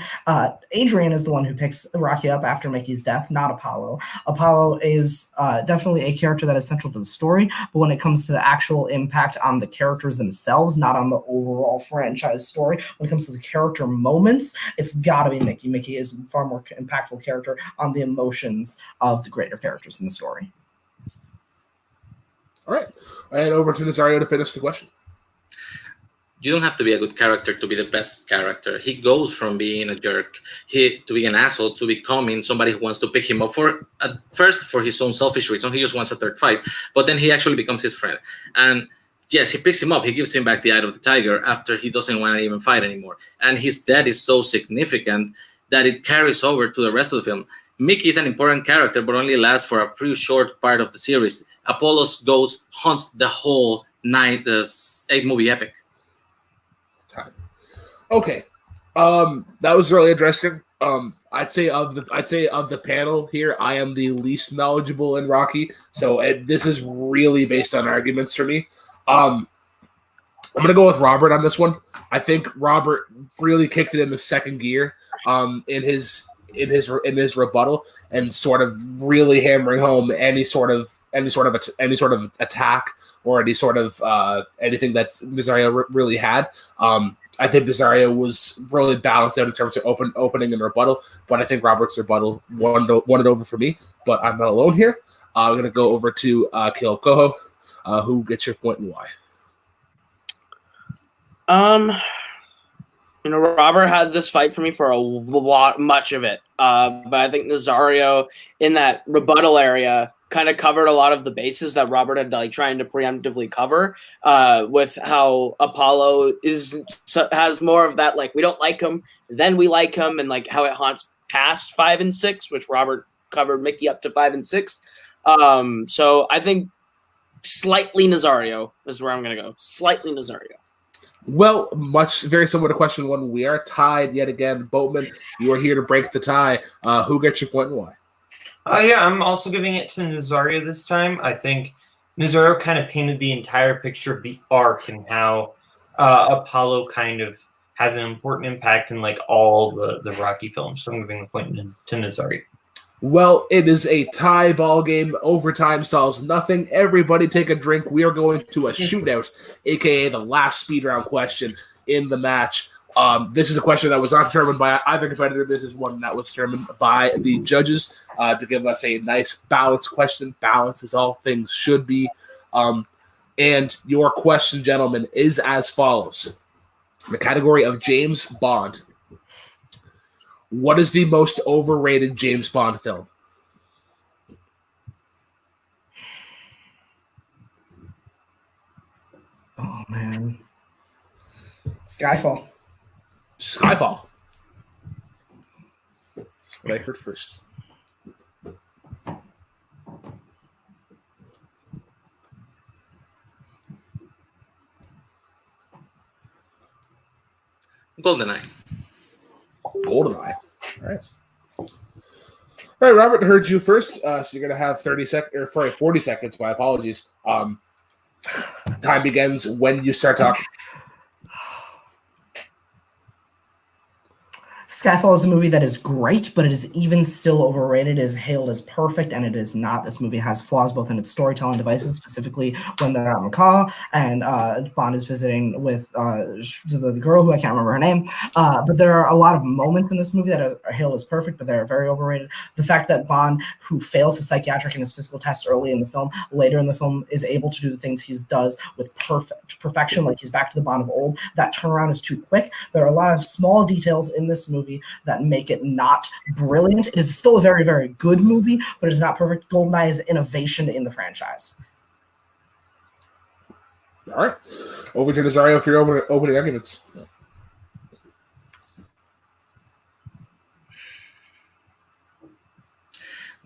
Adrian is the one who picks Rocky up after Mickey's death, not Apollo. Apollo is definitely a character that is central to the story, but when it comes to the actual impact on the characters themselves, not on the overall franchise story, when it comes to the character moments, it's got to be Mickey. Mickey is a far more impactful character on the emotions of the greater characters in the story. All right, and over to Nazario to finish the question. You don't have to be a good character to be the best character. He goes from being a jerk, to being an asshole, to becoming somebody who wants to pick him up first for his own selfish reason. He just wants a third fight, but then he actually becomes his friend. And yes, he picks him up. He gives him back the eye of the tiger after he doesn't want to even fight anymore. And his death is so significant that it carries over to the rest of the film. Mickey is an important character, but only lasts for a pretty short part of the series. Apollo's ghost haunts the whole 8-movie epic. Okay, that was really interesting. I'd say of the panel here, I am the least knowledgeable in Rocky, so this is really based on arguments for me. I'm gonna go with Robert on this one. I think Robert really kicked it in the second gear in his rebuttal, and sort of really hammering home any sort of attack or any sort of anything that Nazario really had. I think Nazario was really balanced out in terms of opening and rebuttal, but I think Robert's rebuttal won it over for me. But I'm not alone here. I'm going to go over to Caleb Coho, who gets your point and why. Robert had this fight for me for much of it. But I think Nazario in that rebuttal area kind of covered a lot of the bases that Robert had trying to preemptively cover. With how Apollo has more of that we don't like him, then we like him, and how it haunts past 5 and 6, which Robert covered Mickey up to 5 and 6. So I think slightly Nazario is where I'm gonna go. Slightly Nazario. Well, very similar to question 1. We are tied yet again. Boatman, you are here to break the tie. Who gets your point and why? Yeah, I'm also giving it to Nazario this time. I think Nazario kind of painted the entire picture of the arc and how Apollo kind of has an important impact in all the Rocky films. So I'm giving the point to Nazario. Well, it is a tie ball game. Overtime solves nothing. Everybody take a drink. We are going to a shootout, a.k.a. the last speed round question in the match. This is a question that was not determined by either competitor. This is one that was determined by the judges to give us a nice balanced question. Balance is all things should be. And your question, gentlemen, is as follows. The category of James Bond. What is the most overrated James Bond film? Oh, man. Skyfall. Skyfall. That's what I heard first. GoldenEye. GoldenEye. All right. All right, Robert, heard you first. So you're going to have 40 seconds. My apologies. Time begins when you start talking. Skyfall is a movie that is great, but it is even still overrated. It is hailed as perfect, and it is not. This movie has flaws both in its storytelling devices, specifically when they're at Macau, and Bond is visiting with the girl who I can't remember her name. But there are a lot of moments in this movie that are hailed as perfect, but they're very overrated. The fact that Bond, who fails his psychiatric and his physical tests early in the film, later in the film is able to do the things he does with perfection, like he's back to the Bond of old. That turnaround is too quick. There are a lot of small details in this movie that make it not brilliant. It is still a very, very good movie, but it is not perfect. GoldenEye is innovation in the franchise. All right. Over to Nazario for your opening arguments.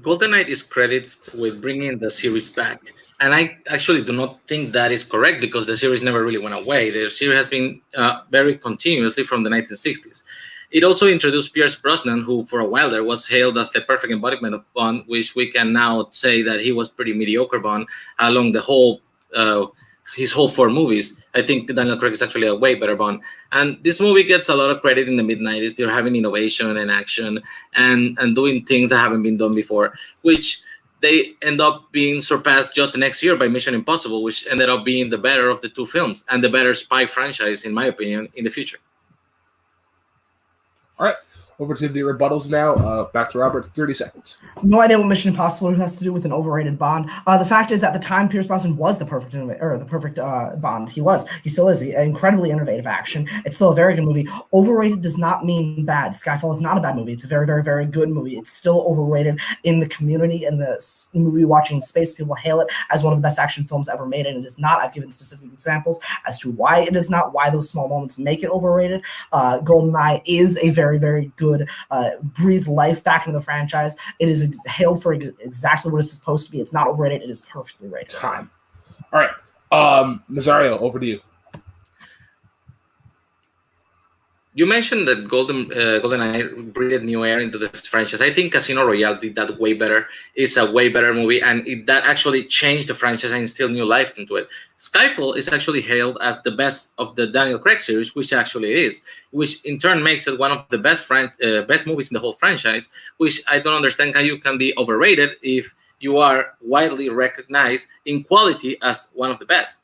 GoldenEye is credited with bringing the series back. And I actually do not think that is correct because the series never really went away. The series has been very continuously from the 1960s. It also introduced Pierce Brosnan, who for a while there was hailed as the perfect embodiment of Bond, which we can now say that he was pretty mediocre Bond along the whole his whole 4 movies. I think Daniel Craig is actually a way better Bond. And this movie gets a lot of credit in the mid-90s. They're having innovation and action and doing things that haven't been done before, which they end up being surpassed just the next year by Mission Impossible, which ended up being the better of the 2 films and the better spy franchise, in my opinion, in the future. All right. Over to the rebuttals now. Back to Robert. 30 seconds. No idea what Mission Impossible has to do with an overrated Bond. The fact is, at the time, Pierce Brosnan was the perfect Bond. He was. He still is. An incredibly innovative action. It's still a very good movie. Overrated does not mean bad. Skyfall is not a bad movie. It's a very, very, very good movie. It's still overrated in the community and the movie watching space. People hail it as one of the best action films ever made, and it is not. I've given specific examples as to why it is not, why those small moments make it overrated. GoldenEye is a very, very good breathes life back into the franchise. It is hailed for exactly what it's supposed to be. It's not overrated. It is perfectly rated. Time. All right. Nazario, over to you. You mentioned that GoldenEye breathed new air into the franchise. I think Casino Royale did that way better. It's a way better movie, and that actually changed the franchise and instilled new life into it. Skyfall is actually hailed as the best of the Daniel Craig series, which actually it is, which in turn makes it one of the best movies in the whole franchise, which I don't understand how you can be overrated if you are widely recognized in quality as one of the best.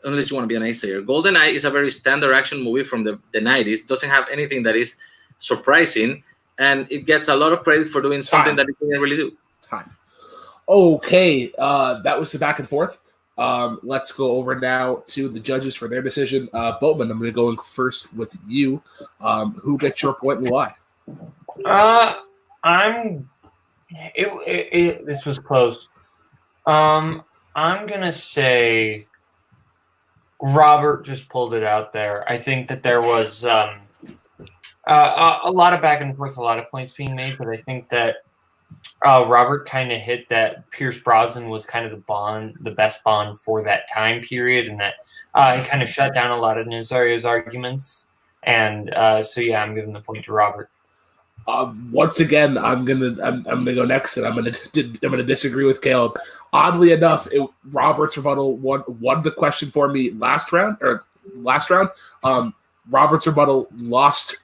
Unless you want to be a naysayer. GoldenEye is a very standard action movie from the 90s. Doesn't have anything that is surprising, and it gets a lot of credit for doing something that it didn't really do. Time. Okay, that was the back and forth. Let's go over now to the judges for their decision. Boatman, I'm going to go first with you. Who gets your point and why? This was close. I'm gonna say Robert just pulled it out there. I think that there was a lot of back and forth, a lot of points being made, but I think that Robert kind of hit that Pierce Brosnan was kind of the best Bond for that time period, and that he kind of shut down a lot of Nazario's arguments. And so yeah, I'm giving the point to Robert. Once again, I'm gonna go next, and I'm gonna disagree with Caleb. Oddly enough, Robert's rebuttal won the question for me last round. Robert's rebuttal lost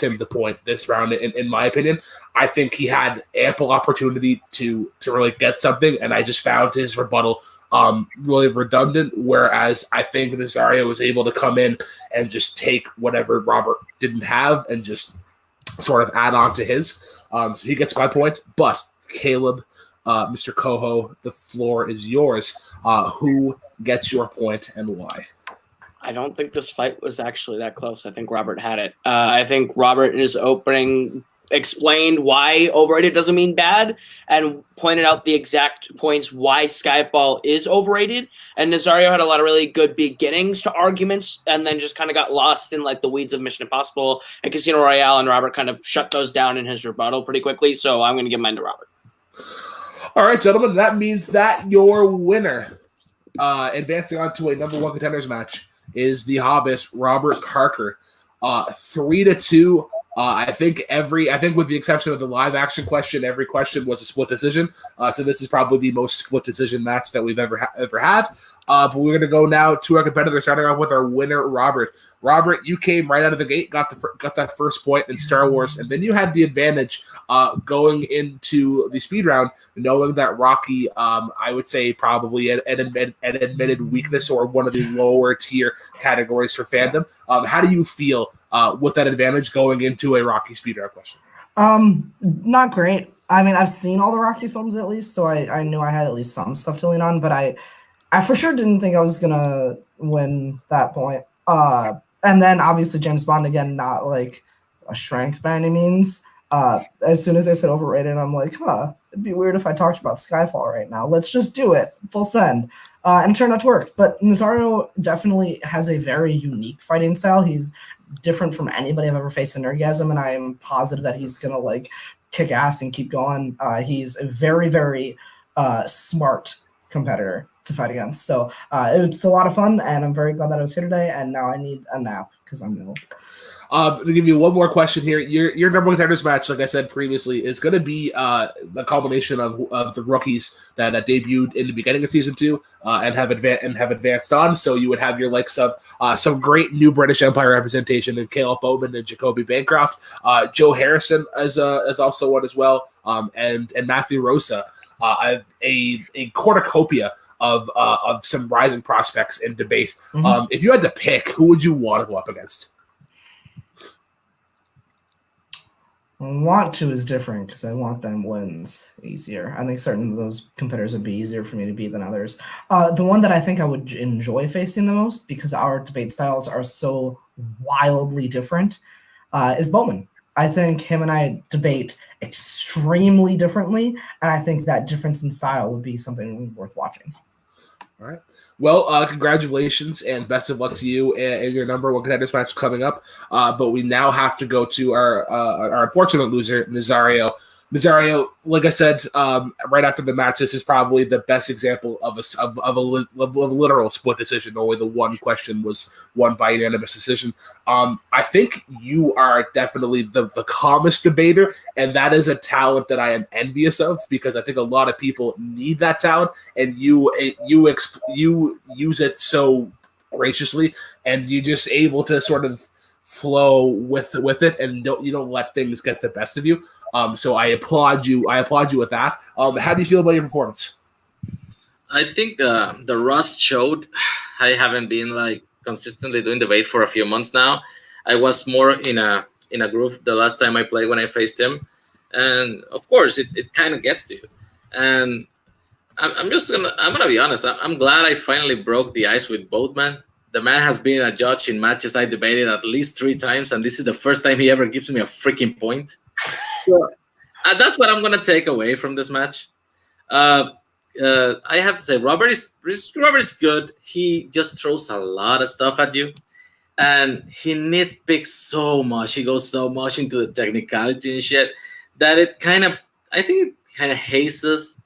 him the point this round, in my opinion. I think he had ample opportunity to really get something, and I just found his rebuttal really redundant, whereas I think Nazario was able to come in and just take whatever Robert didn't have and just sort of add on to his. So he gets my point. But Caleb, Mr. Coho, the floor is yours. Who gets your point and why? I don't think this fight was actually that close. I think Robert had it. I think Robert in his opening explained why overrated doesn't mean bad and pointed out the exact points why Skyfall is overrated. And Nazario had a lot of really good beginnings to arguments and then just kind of got lost in like the weeds of Mission Impossible and Casino Royale, and Robert kind of shut those down in his rebuttal pretty quickly. So I'm going to give mine to Robert. All right, gentlemen, that means that your winner, advancing on to a number one contenders match, is the Hobbit, Robert Parker. 3-2. I think with the exception of the live action question, every question was a split decision. So this is probably the most split decision match that we've ever had. But we're going to go now to our competitor, starting off with our winner, Robert. Robert, you came right out of the gate, got that first point in Star Wars, and then you had the advantage going into the speed round, knowing that Rocky, I would say probably an admitted weakness or one of the lower tier categories for fandom. How do you feel with that advantage going into a Rocky speed round question? Not great. I mean, I've seen all the Rocky films at least, so I knew I had at least some stuff to lean on, but I for sure didn't think I was gonna win that point. And then obviously James Bond again, not like a strength by any means. As soon as they said overrated, I'm like, it'd be weird if I talked about Skyfall right now. Let's just do it, full send. And it turned out to work. But Nazario definitely has a very unique fighting style. He's different from anybody I've ever faced in Nerdgasm, and I am positive that he's gonna like kick ass and keep going. He's a very, very smart competitor to fight against. So it's a lot of fun, and I'm very glad that I was here today. And now I need a nap because I'm ill. To give you one more question here, your number one contenders match, like I said previously, is going to be the culmination of the rookies that debuted in the beginning of season 2 and have advanced on. So you would have your likes of some great new British Empire representation in Caleb Bowman and Jacoby Bancroft. Joe Harrison is also one as well, and Matthew Rosa, a cornucopia of some rising prospects in debate. Mm-hmm. If you had to pick, who would you want to go up against? Want to is different because I want them wins easier. I think certain of those competitors would be easier for me to beat than others. The one that I think I would enjoy facing the most, because our debate styles are so wildly different, is Bowman. I think him and I debate extremely differently, and I think that difference in style would be something worth watching. All right. Well, congratulations and best of luck to you and your number one contenders match coming up. But we now have to go to our unfortunate loser, Nazario. Nazario, like I said, right after the match, this is probably the best example of a literal split decision. Only the one question was won by unanimous decision. I think you are definitely the calmest debater, and that is a talent that I am envious of, because I think a lot of people need that talent, and you use it so graciously, and you're just able to sort of flow with it, and you don't let things get the best of you. So I applaud you. With that. How do you feel about your performance? I think the rust showed. I haven't been like consistently doing debate for a few months now. I was more in a groove the last time I played when I faced him, and of course it kind of gets to you. And I'm gonna be honest. I'm glad I finally broke the ice with Boatman. The man has been a judge in matches I debated at least 3 times, and this is the first time he ever gives me a freaking point. So, that's what I'm gonna take away from this match. I have to say, Robert is good. He just throws a lot of stuff at you, and he nitpicks so much. He goes so much into the technicality and shit that I think it kind of hazes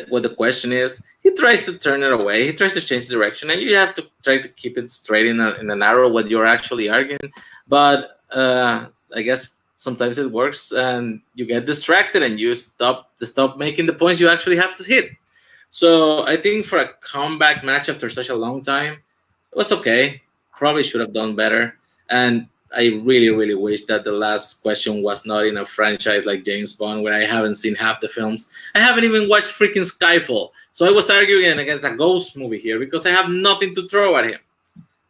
what the question is. He tries to turn it away. He tries to change direction, and you have to try to keep it straight in a narrow what you're actually arguing. But I guess sometimes it works, and you get distracted, and you stop making the points you actually have to hit. So I think for a comeback match after such a long time, it was okay. Probably should have done better. And I really, really wish that the last question was not in a franchise like James Bond, where I haven't seen half the films. I haven't even watched freaking Skyfall. So I was arguing against a ghost movie here because I have nothing to throw at him.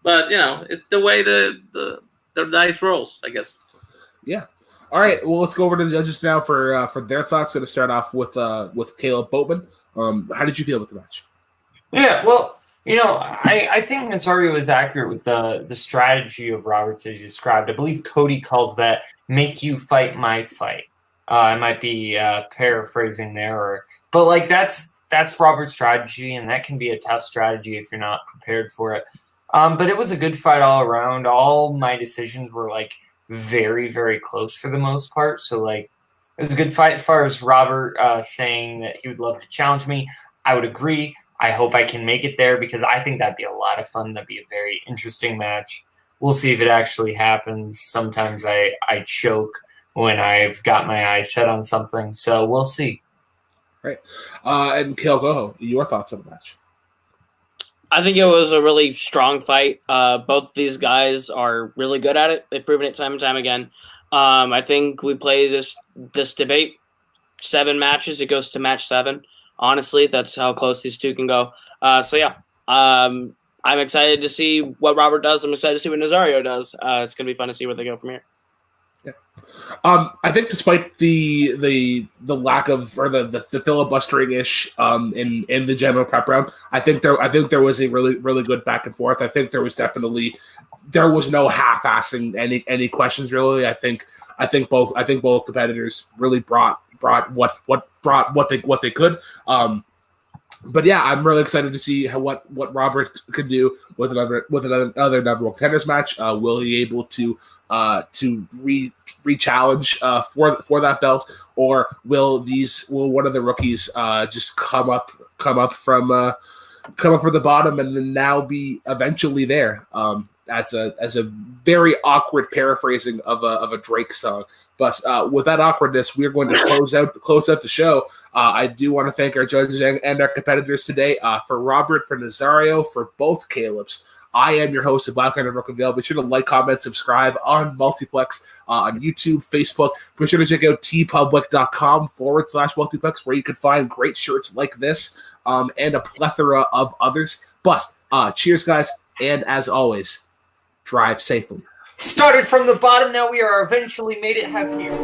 But, it's the way the dice rolls, I guess. Yeah. All right. Well, let's go over to the judges now for their thoughts. Going to start off with Caleb Boatman. How did you feel with the match? Yeah, well, I think Nazario is accurate with the strategy of Roberts as you described. I believe Cody calls that "make you fight my fight." I might be paraphrasing there, but that's Robert's strategy, and that can be a tough strategy if you're not prepared for it. But it was a good fight all around. All my decisions were very, very close for the most part. So it was a good fight. As far as Robert saying that he would love to challenge me, I would agree. I hope I can make it there because I think that'd be a lot of fun. That'd be a very interesting match. We'll see if it actually happens. Sometimes I choke when I've got my eyes set on something. So we'll see. Right. And Kale Goho, your thoughts on the match? I think it was a really strong fight. Both of these guys are really good at it. They've proven it time and time again. I think we play this debate 7 matches. It goes to match 7. Honestly, that's how close these two can go. I'm excited to see what Robert does. I'm excited to see what Nazario does. It's going to be fun to see where they go from here. Yeah. I think despite the lack of or the filibustering ish in the general prep round, I think there was a really good back and forth. I think there was no half-assing any questions really. I think both competitors really brought what they could. But yeah, I'm really excited to see what Robert could do with another number one contenders match. Will he able to re-challenge for that belt, or will one of the rookies just come up from the bottom and then now be eventually there? As a very awkward paraphrasing of a Drake song. But with that awkwardness, we're going to close out the show. I do want to thank our judges and our competitors today. For Robert, for Nazario, for both Calebs. I am your host of Black and Broken Veil. Be sure to like, comment, subscribe on Multiplex, on YouTube, Facebook. Be sure to check out tpublic.com/Multiplex, where you can find great shirts like this and a plethora of others. But cheers, guys, and as always, drive safely. Started from the bottom, now we are eventually made it have here.